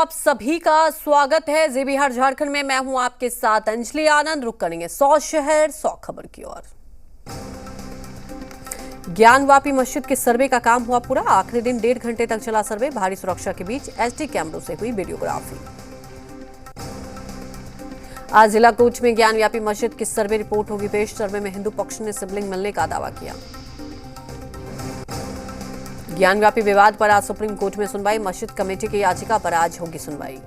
आप सभी का स्वागत है जी बिहार झारखंड में। मैं हूं आपके साथ अंजलि आनंद। रुक करेंगे 100 शहर 100 खबर की ओर। ज्ञानवापी मस्जिद के सर्वे का काम हुआ पूरा। आखिरी दिन 1.5 घंटे तक चला सर्वे। भारी सुरक्षा के बीच एसडी कैमरों से हुई वीडियोग्राफी। आज जिला कोच में ज्ञानव्यापी मस्जिद की सर्वे रिपोर्ट होगी पेश। सर्वे में हिंदू पक्ष ने शिवलिंग मिलने का दावा किया। ज्ञानव्यापी विवाद पर आज सुप्रीम कोर्ट में सुनवाई। मस्जिद कमेटी की याचिका पर आज होगी सुनवाई।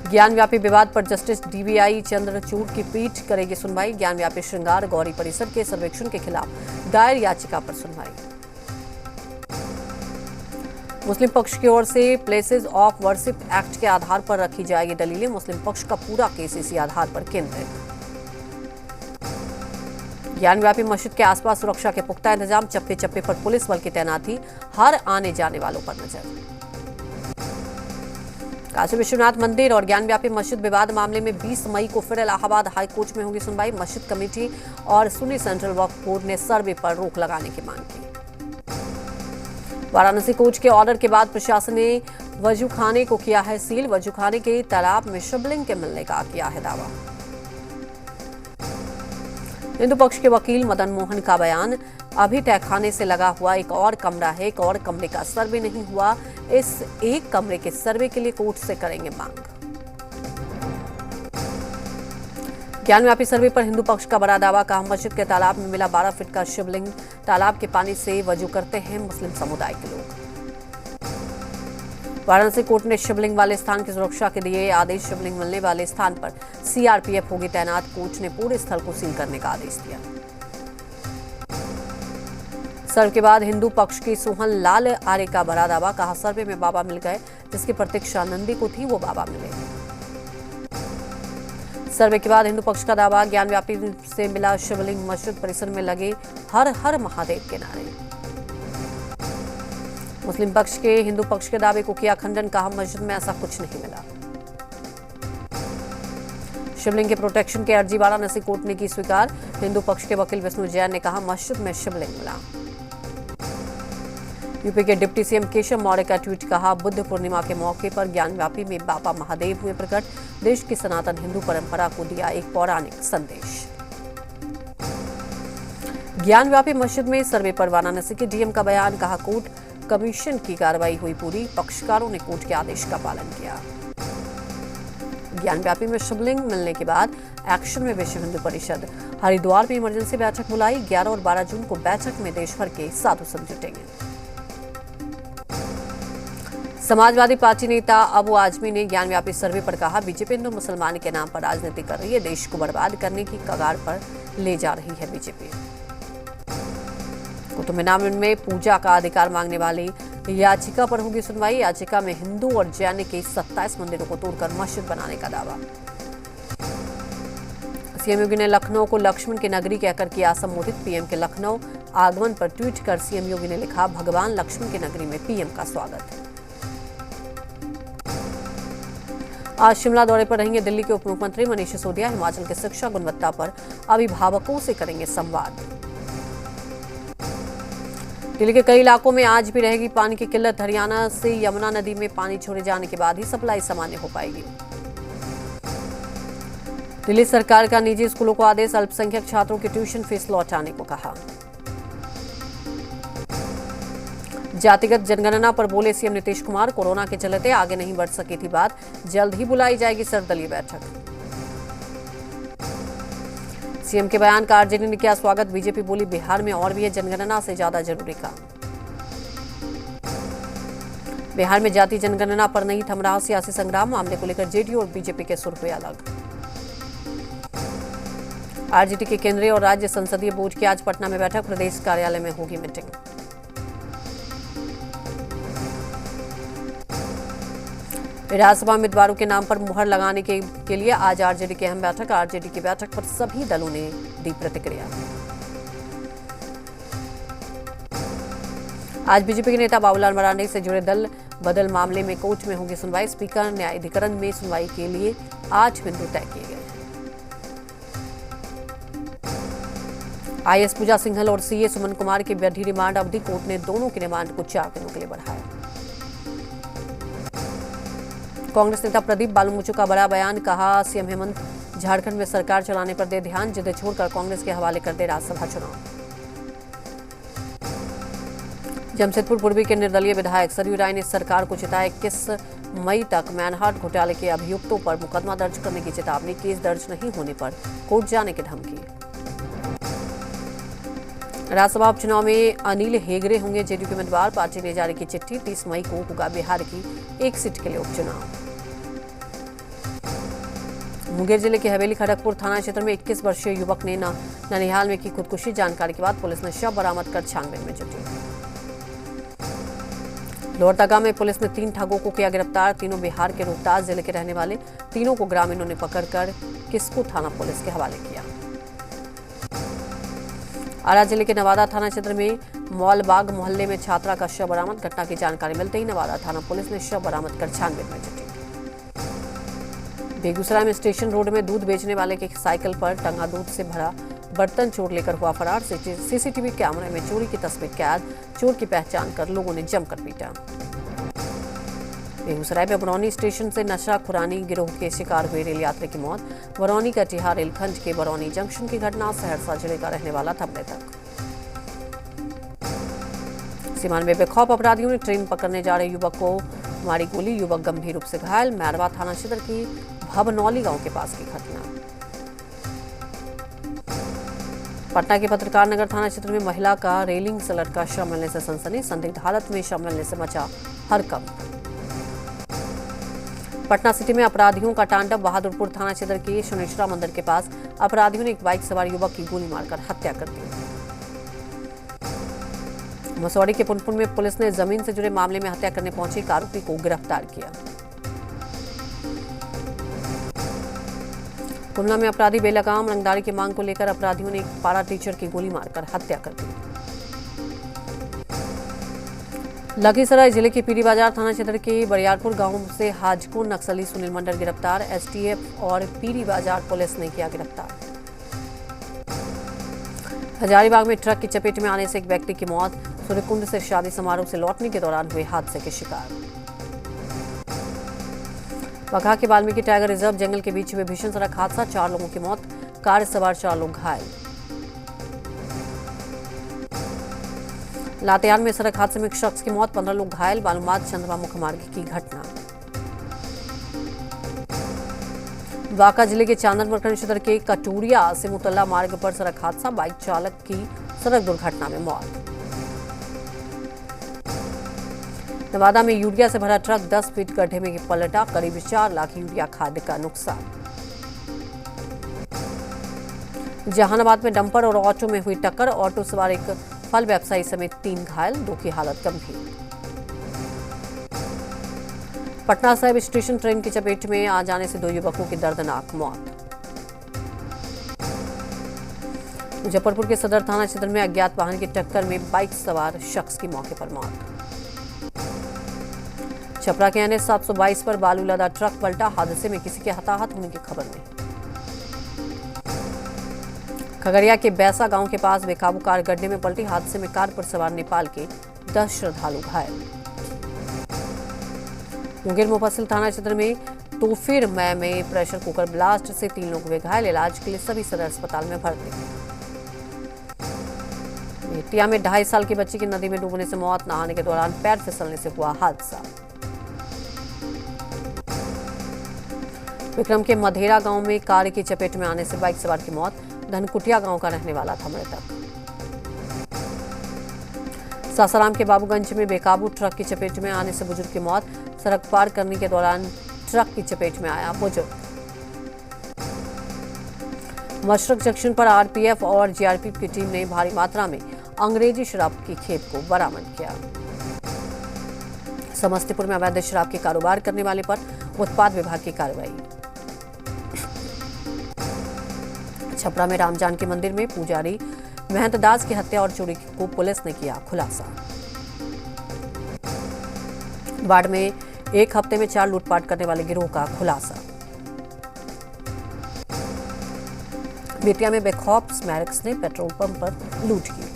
ज्ञानव्यापी विवाद पर जस्टिस डीवीआई चंद्रचूड़ की पीठ करेगी सुनवाई। ज्ञानव्यापी श्रृंगार गौरी परिसर के सर्वेक्षण के खिलाफ दायर याचिका पर सुनवाई। मुस्लिम पक्ष की ओर से प्लेसेस ऑफ वर्शिप एक्ट के आधार पर रखी जाएगी दलीलें। मुस्लिम पक्ष का पूरा केस इसी आधार पर केंद्रित। ज्ञानव्यापी मस्जिद के आसपास सुरक्षा के पुख्ता इंतजाम। चप्पे चप्पे पर पुलिस बल की तैनाती। हर आने जाने वालों पर नजर। काशी विश्वनाथ मंदिर और ज्ञानव्यापी मस्जिद विवाद मामले में 20 मई को फिर इलाहाबाद हाई कोर्ट में होगी सुनवाई। मस्जिद कमेटी और सुन्नी सेंट्रल वक्फ बोर्ड ने सर्वे पर रोक लगाने की मांग की। वाराणसी कोर्ट के ऑर्डर के बाद प्रशासन ने वजूखाने को किया है सील। वजूखाने के तालाब में शिवलिंग के मिलने का किया है दावा। हिंदू पक्ष के वकील मदन मोहन का बयान। अभी तहखाने से लगा हुआ एक और कमरा है। एक और कमरे का सर्वे नहीं हुआ। इस एक कमरे के सर्वे के लिए कोर्ट से करेंगे मांग। ज्ञानव्यापी सर्वे पर हिंदू पक्ष का बड़ा दावा। कहा मस्जिद के तालाब में मिला 12 फीट का शिवलिंग। तालाब के पानी से वजू करते हैं मुस्लिम समुदाय के लोग। वाराणसी कोर्ट ने शिवलिंग वाले स्थान की सुरक्षा के दिए आदेश। शिवलिंग मिलने वाले स्थान पर सीआरपीएफ होगी तैनात। कोर्ट ने पूरे स्थल को सील करने का आदेश दिया। सर्वे के बाद हिंदू पक्ष की सोहन लाल आर्य का बड़ा दावा। कहा सर्वे में बाबा मिल गए। जिसकी प्रतीक्षा नंदी को थी वो बाबा मिले। सर्वे के बाद हिंदू पक्ष का दावा। ज्ञानव्यापी से मिला शिवलिंग। मस्जिद परिसर में लगे हर हर महादेव के नारे। मुस्लिम पक्ष के हिंदू पक्ष के दावे को किया खंडन। कहा मस्जिद में ऐसा कुछ नहीं मिला। शिवलिंग के प्रोटेक्शन की अर्जी वाराणसी कोर्ट ने की स्वीकार। हिंदू पक्ष के वकील विष्णु जैन ने कहा मस्जिद में शिवलिंग मिला। यूपी के डिप्टी सीएम केशव मौर्य का ट्वीट। कहा बुद्ध पूर्णिमा के मौके पर ज्ञानव्यापी में बाबा महादेव हुए प्रकट। देश की सनातन हिंदू परंपरा को दिया एक पौराणिक संदेश। ज्ञानव्यापी मस्जिद में सर्वे पर वाराणसी के डीएम का बयान। कहा कोर्ट कमीशन की कार्रवाई हुई पूरी। पक्षकारों ने कोर्ट के आदेश का पालन किया। ज्ञानव्यापी में शिवलिंग मिलने के बाद एक्शन में विश्व हिंदू परिषद। हरिद्वार में इमरजेंसी बैठक बुलाई। 11 और 12 जून को बैठक में देश भर के साधु संत जुटेंगे। समाजवादी पार्टी नेता अबू आजमी ने ज्ञानव्यापी सर्वे पर कहा बीजेपी हिंदू मुसलमान के नाम पर राजनीति कर रही है। देश को बर्बाद करने की कगार पर ले जा रही है बीजेपी। कुतुब मीनार में पूजा का अधिकार मांगने वाली याचिका पर होगी सुनवाई। याचिका में हिंदू और जैन के 27 मंदिरों को तोड़कर मस्जिद बनाने का दावा। सीएम योगी ने लखनऊ को लक्ष्मण की नगरी कहकर किया संबोधित। पीएम के लखनऊ आगमन पर ट्वीट कर सीएम योगी ने लिखा भगवान लक्ष्मण की नगरी में पीएम का स्वागत। आज शिमला दौरे पर रहेंगे दिल्ली के उप मुख्यमंत्री मनीष सिसोदिया। हिमाचल की शिक्षा गुणवत्ता पर अभिभावकों से करेंगे संवाद। दिल्ली के कई इलाकों में आज भी रहेगी पानी की किल्लत। हरियाणा से यमुना नदी में पानी छोड़े जाने के बाद ही सप्लाई सामान्य हो पाएगी। दिल्ली सरकार का निजी स्कूलों को आदेश। अल्पसंख्यक छात्रों की ट्यूशन फीस लौटाने को कहा। जातिगत जनगणना पर बोले सीएम नीतीश कुमार। कोरोना के चलते आगे नहीं बढ़ सकी थी बात। जल्द ही बुलाई जाएगी सर्वदलीय बैठक। सीएम के बयान का आरजेडी ने किया स्वागत। बीजेपी बोली बिहार में और भी है जनगणना से ज्यादा जरूरी काम। बिहार में जाति जनगणना पर नहीं थम रहा सियासी संग्राम। मामले को लेकर जेडीयू और बीजेपी के सुर हुए अलग। आरजेडी के केंद्रीय और राज्य संसदीय बोर्ड की आज पटना में बैठक। प्रदेश कार्यालय में होगी मीटिंग। विधानसभा उम्मीदवारों के नाम पर मुहर लगाने के लिए आज आरजेडी की अहम बैठक। आरजेडी की बैठक पर सभी दलों ने दी प्रतिक्रिया। आज बीजेपी के नेता बाबूलाल मरांडी से जुड़े दल बदल मामले में कोर्ट में होगी सुनवाई। स्पीकर न्यायाधिकरण में सुनवाई के लिए 8 बिंदु तय किए गए हैं। आईएएस पूजा सिंघल और सीए सुमन कुमार की बढ़ी रिमांड अवधि। कोर्ट ने दोनों की रिमांड को 4 दिनों के लिए बढ़ाया। कांग्रेस नेता प्रदीप बालूमुचु का बड़ा बयान, कहा सीएम हेमंत झारखंड में सरकार चलाने पर दे ध्यान, जिद छोड़कर कांग्रेस के हवाले कर दे राज्यसभा चुनाव। जमशेदपुर पूर्वी के निर्दलीय विधायक सरयू राय ने सरकार को चिताया 21 मई तक मैनहार्ट घोटाले के अभियुक्तों पर मुकदमा दर्ज करने की चेतावनी, केस दर्ज नहीं होने पर कोर्ट जाने की धमकी। राज्यसभा उपचुनाव में अनिल हेगड़े होंगे जेडीयू के उम्मीदवार, पार्टी ने जारी की चिट्ठी, 30 मई को होगा बिहार की एक सीट के लिए उपचुनाव। मुंगेर जिले के हवेली खड़गपुर थाना क्षेत्र में 21 वर्षीय युवक ने ननिहाल में की खुदकुशी, जानकारी के बाद पुलिस ने शव बरामद कर छानबीन में जुटी। लोहरदगा में पुलिस ने 3 ठगों को किया गिरफ्तार, तीनों बिहार के रोहतास जिले के रहने वाले, तीनों को ग्रामीणों ने पकड़कर किस्को थाना पुलिस के हवाले किया। आरा जिले के नवादा थाना क्षेत्र में मौलबाग मोहल्ले में छात्रा का शव बरामद, घटना की जानकारी मिलते ही नवादा थाना पुलिस ने शव बरामद कर छानबीन में जुटी। बेगूसराय में स्टेशन रोड में दूध बेचने वाले की साइकिल पर टंगा दूध से भरा बर्तन चोर लेकर हुआ फरार, सीसीटीवी कैमरे में चोरी की तस्वीर कैद, चोर की पहचान कर लोगों ने जमकर पीटा। बेगूसराय में बरौनी स्टेशन से नशा खुरानी गिरोह के शिकार हुए रेल यात्री की मौत, बरौनी कटिहार रेलखंड के बरौनी जंक्शन की घटना, सहरसा जिले का रहने वाला था मृतक। सीमान में बेखौफ अपराधियों ने ट्रेन पकड़ने जा रहे युवक को मारी गोली, युवक गंभीर रूप से घायल, मैरवा थाना क्षेत्र की भवनौली गांव के पास की घटना। पटना के पत्रकार नगर थाना क्षेत्र में महिला का रेलिंग से लटका शव मिलने से सनसनी, संदिग्ध हालत में शव मिलने से मचा हड़कंप। पटना सिटी में अपराधियों का तांडव, बहादुरपुर थाना क्षेत्र के शनेश्वरा मंदिर के पास अपराधियों ने एक बाइक सवार युवक की गोली मारकर हत्या कर दी। मसौड़ी के पुनपुन में पुलिस ने जमीन से जुड़े मामले में हत्या करने पहुंचे एक आरोपी को गिरफ्तार किया। गुमला में अपराधी बेलगाम, रंगदारी की मांग को लेकर अपराधियों ने एक पारा टीचर की गोली मारकर हत्या कर दी। लखीसराय जिले के पीरी बाजार थाना क्षेत्र के बरियारपुर गांव से हाजपुर नक्सली सुनील मंडल गिरफ्तार, एसटीएफ और पीरी बाजार पुलिस ने किया गिरफ्तार। हजारीबाग में ट्रक की चपेट में आने से एक व्यक्ति की मौत, सूर्यकुंड से शादी समारोह से लौटने के दौरान हुए हादसे के शिकार। बगहा के वाल्मीकि टाइगर रिजर्व जंगल के बीच हुए भीषण सड़क हादसा, 4 लोगों की मौत, कार सवार 4 लोग घायल। लातेहार में सड़क हादसे में एक शख्स की मौत, 15 लोग घायल, बालूमाथ चंद्रमा मुख्य मार्ग की घटना। बांका जिले के चांदन प्रखंड क्षेत्र के कटूरिया से मुतल्ला मार्ग पर सड़क हादसा, बाइक चालक की सड़क दुर्घटना में मौत। नवादा में यूरिया से भरा ट्रक 10 फीट गड्ढे में पलटा, करीब 4 लाख यूरिया खाद का नुकसान। जहानाबाद में डंपर और ऑटो में हुई टक्कर, ऑटो सवार एक फल व्यवसायी समेत 3 घायल, 2 की हालत गंभीर। पटना साहिब स्टेशन ट्रेन की चपेट में आ जाने से 2 युवकों की दर्दनाक मौत। मुजफ्फरपुर के सदर थाना क्षेत्र में अज्ञात वाहन की टक्कर में बाइक सवार शख्स की मौके पर मौत। छपरा के NH 722 पर बालू लदा ट्रक पलटा, हादसे में किसी के हताहत होने की खबर नहीं। खगड़िया के बैसा गांव के पास बेकाबू कार गड्ढे में पलटी, हादसे में कार पर सवार नेपाल के 10 श्रद्धालु घायल। मुंगेर मुफस्सिल थाना क्षेत्र में तोफिर में प्रेशर कुकर ब्लास्ट से 3 लोग हुए घायल, इलाज के लिए सभी सदर अस्पताल में भर्ती। बेतिया में 2.5 साल की बच्ची की नदी में डूबने से मौत, नहाने के दौरान पैर फिसलने से हुआ हादसा। विक्रम के मधेरा गांव में कार की चपेट में आने से बाइक सवार की मौत, धनकुटिया गांव का रहने वाला था मृतक। सासाराम के बाबूगंज में बेकाबू ट्रक की चपेट में आने से बुजुर्ग की मौत, सड़क पार करने के दौरान ट्रक की चपेट में आया बुजुर्ग। मशरक जंक्शन पर आरपीएफ और जीआरपी की टीम ने भारी मात्रा में अंग्रेजी शराब की खेप को बरामद किया। समस्तीपुर में अवैध शराब के कारोबार करने वाले पर उत्पाद विभाग की कार्रवाई। छपरा में राम जानकी मंदिर में पुजारी महंत दास की हत्या और चोरी को पुलिस ने किया खुलासा। बाढ़ में एक हफ्ते में 4 लूटपाट करने वाले गिरोह का खुलासा। बेतिया में बेखौफ स्मैरक्स ने पेट्रोल पंप पर लूट की।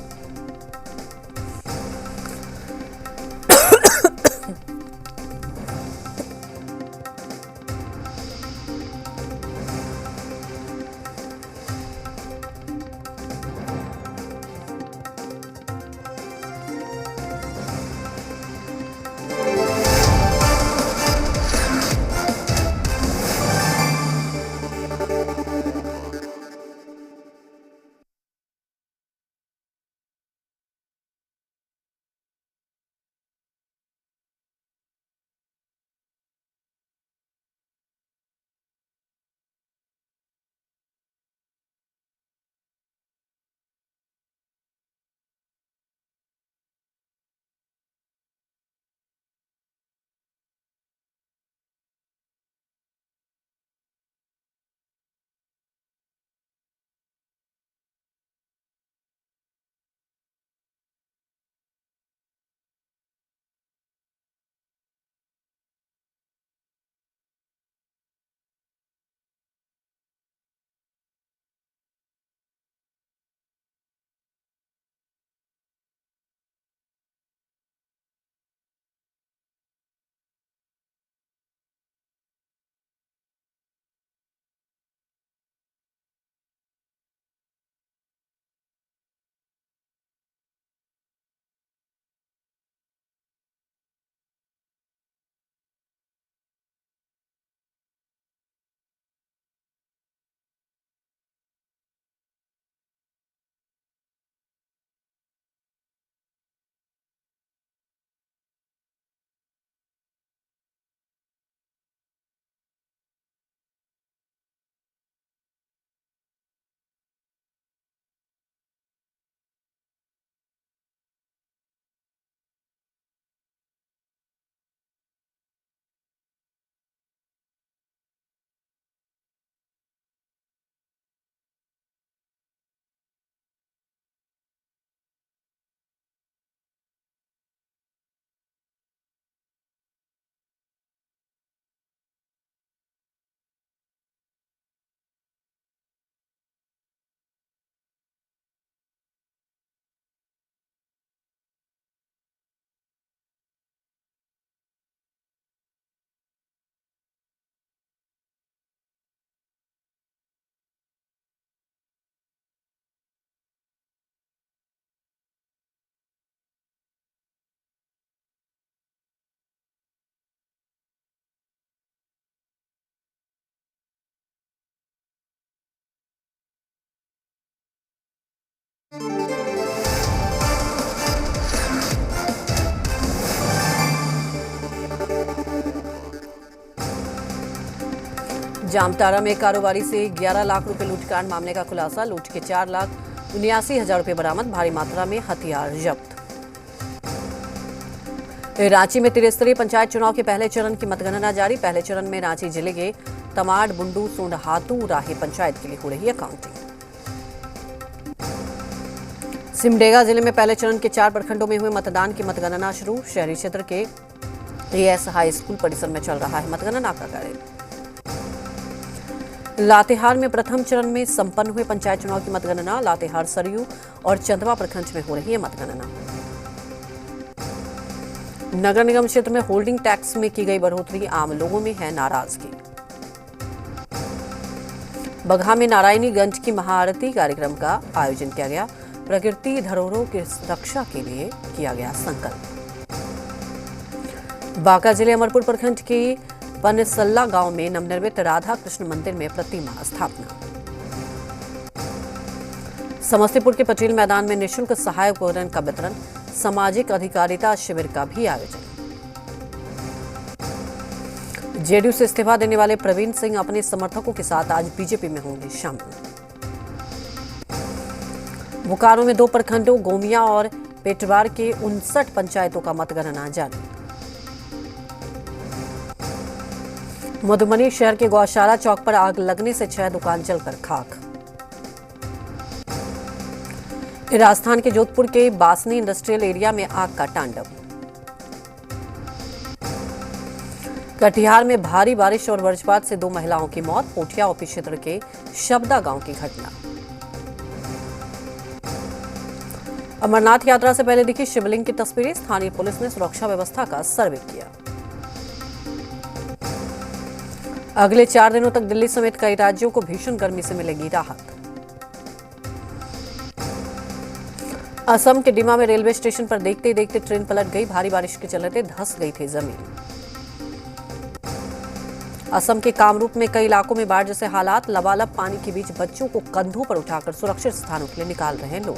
जामताड़ा में कारोबारी से 11 लाख रुपए लूटकांड मामले का खुलासा। लूट के 4,79,000 रुपए बरामद। भारी मात्रा में हथियार जब्त। रांची में त्रिस्तरीय पंचायत चुनाव के पहले चरण की मतगणना जारी। पहले चरण में रांची जिले के तमाड़, बुंडू, सोंढहातू, राहे पंचायत के लिए हो रही है काउंटिंग। सिमडेगा जिले में पहले चरण के 4 प्रखंडों में हुए मतदान की मतगणना शुरू। शहरी क्षेत्र के एएस हाई स्कूल परिसर में चल रहा है मतगणना का कार्य। लातेहार में प्रथम चरण में संपन्न हुए पंचायत चुनाव की मतगणना। लातेहार, सरयू और चंदवा प्रखंड में हो रही है मतगणना। नगर निगम क्षेत्र में होल्डिंग टैक्स में की गई बढ़ोतरी, आम लोगों में है नाराजगी। बगहा में नारायणीगंज की महाआरती कार्यक्रम का आयोजन किया गया। प्रकृति धरोहरों की रक्षा के लिए किया गया संकल्प। बांका जिले अमरपुर प्रखंड के पनसल्ला गांव में नवनिर्मित राधा कृष्ण मंदिर में प्रतिमा स्थापना। समस्तीपुर के पटेल मैदान में निःशुल्क सहायक उपकरण का वितरण। सामाजिक अधिकारिता शिविर का भी आयोजन। जेडीयू से इस्तीफा देने वाले प्रवीण सिंह अपने समर्थकों के साथ आज बीजेपी में होंगे शामिल। बोकारो में 2 प्रखंडों गोमिया और पेटवार के 59 पंचायतों का मतगणना जारी। मधुबनी शहर के गौशाला चौक पर आग लगने से 6 दुकान जलकर खाक। राजस्थान के जोधपुर के बासनी इंडस्ट्रियल एरिया में आग का तांडव। कटिहार में भारी बारिश और वज्रपात से 2 महिलाओं की मौत। पोठिया ओपी क्षेत्र के शब्दा गांव की घटना। अमरनाथ यात्रा से पहले दिखी शिवलिंग की तस्वीरें। स्थानीय पुलिस ने सुरक्षा व्यवस्था का सर्वे किया। अगले 4 दिनों तक दिल्ली समेत कई राज्यों को भीषण गर्मी से मिलेगी राहत। असम के डिमा में रेलवे स्टेशन पर देखते ही देखते ट्रेन पलट गई। भारी बारिश के चलते धंस गई थी जमीन। असम के कामरूप में कई इलाकों में बाढ़ जैसे हालात। लबालब पानी के बीच बच्चों को कंधों पर उठाकर सुरक्षित स्थानों के लिए निकाल रहे हैं लोग।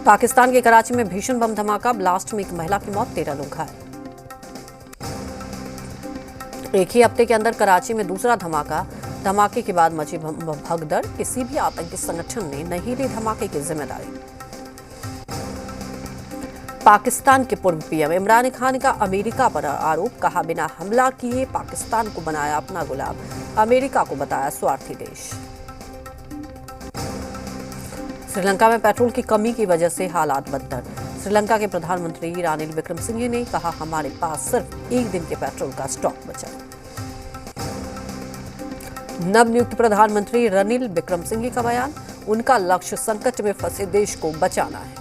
पाकिस्तान के कराची में भीषण बम धमाका। ब्लास्ट में एक महिला की मौत, 13 लोग घायल। एक ही हफ्ते के अंदर कराची में दूसरा धमाका। धमाके के बाद मची भगदड़। किसी भी आतंकी संगठन ने नहीं ली धमाके की जिम्मेदारी। पाकिस्तान के पूर्व पीएम इमरान खान का अमेरिका पर आरोप। कहा, बिना हमला किए पाकिस्तान को बनाया अपना गुलाम, अमेरिका को बताया स्वार्थी देश। श्रीलंका में पेट्रोल की कमी की वजह से हालात बदतर। श्रीलंका के प्रधानमंत्री रानिल विक्रमसिंघे ने कहा, हमारे पास सिर्फ 1 दिन के पेट्रोल का स्टॉक बचा। नवनियुक्त प्रधानमंत्री रनिल विक्रमसिंघे का बयान। उनका लक्ष्य संकट में फंसे देश को बचाना है।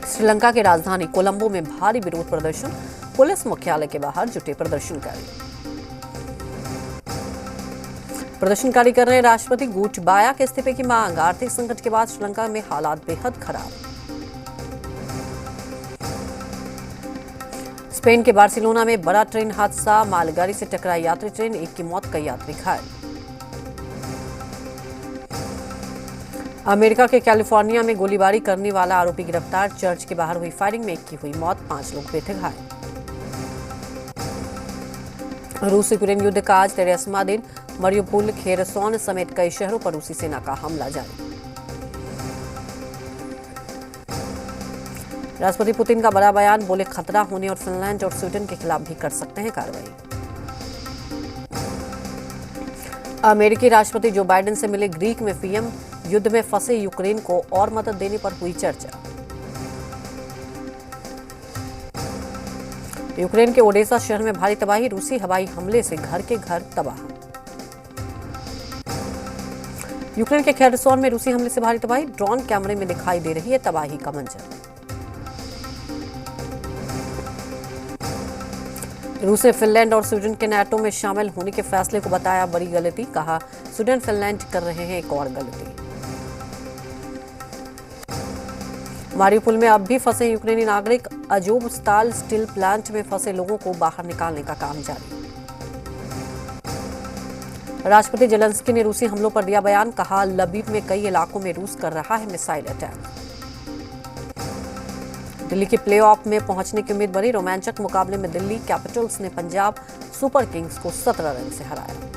श्रीलंका की राजधानी कोलंबो में भारी विरोध प्रदर्शन। पुलिस मुख्यालय के बाहर जुटे प्रदर्शनकारी। प्रदर्शनकारी कर रहे राष्ट्रपति गोटबाया के इस्तीफे की मांग। आर्थिक संकट के बाद श्रीलंका में हालात बेहद खराब। स्पेन के बार्सिलोना में बड़ा ट्रेन हादसा। मालगाड़ी से टकराई यात्री ट्रेन, 1 की मौत, कई यात्री घायल। अमेरिका के कैलिफोर्निया में गोलीबारी करने वाला आरोपी गिरफ्तार। चर्च के बाहर हुई फायरिंग में 1 की हुई मौत, 5 लोग हुए थे घायल। रूस यूक्रेन युद्ध का आज 83वां दिन। मरियुपोल, खेरसोन समेत कई शहरों पर रूसी सेना का हमला जारी। राष्ट्रपति पुतिन का बड़ा बयान। बोले, खतरा होने और फिनलैंड और स्वीडन के खिलाफ भी कर सकते हैं कार्रवाई। अमेरिकी राष्ट्रपति जो बाइडेन से मिले ग्रीक में पीएम। युद्ध में फंसे यूक्रेन को और मदद देने पर हुई चर्चा। यूक्रेन के ओडेसा शहर में भारी तबाही। रूसी हवाई हमले से घर के घर तबाह। यूक्रेन के खेरसोन में रूसी हमले से भारी तबाही। ड्रोन कैमरे में दिखाई दे रही है तबाही का मंजर। रूस ने फिनलैंड और स्वीडन के नाटो में शामिल होने के फैसले को बताया बड़ी गलती। कहा, स्वीडन फिनलैंड कर रहे हैं एक और गलती। मारियुपोल में अब भी फंसे यूक्रेनी नागरिक। अजोवस्ताल स्टील प्लांट में फंसे लोगों को बाहर निकालने का काम जारी। राष्ट्रपति जेलेंस्की ने रूसी हमलों पर दिया बयान, कहा लबीब में कई इलाकों में रूस कर रहा है मिसाइल अटैक। दिल्ली के प्लेऑफ में पहुंचने की उम्मीद बढ़ी, रोमांचक मुकाबले में दिल्ली कैपिटल्स ने पंजाब सुपर किंग्स को 17 रन से हराया।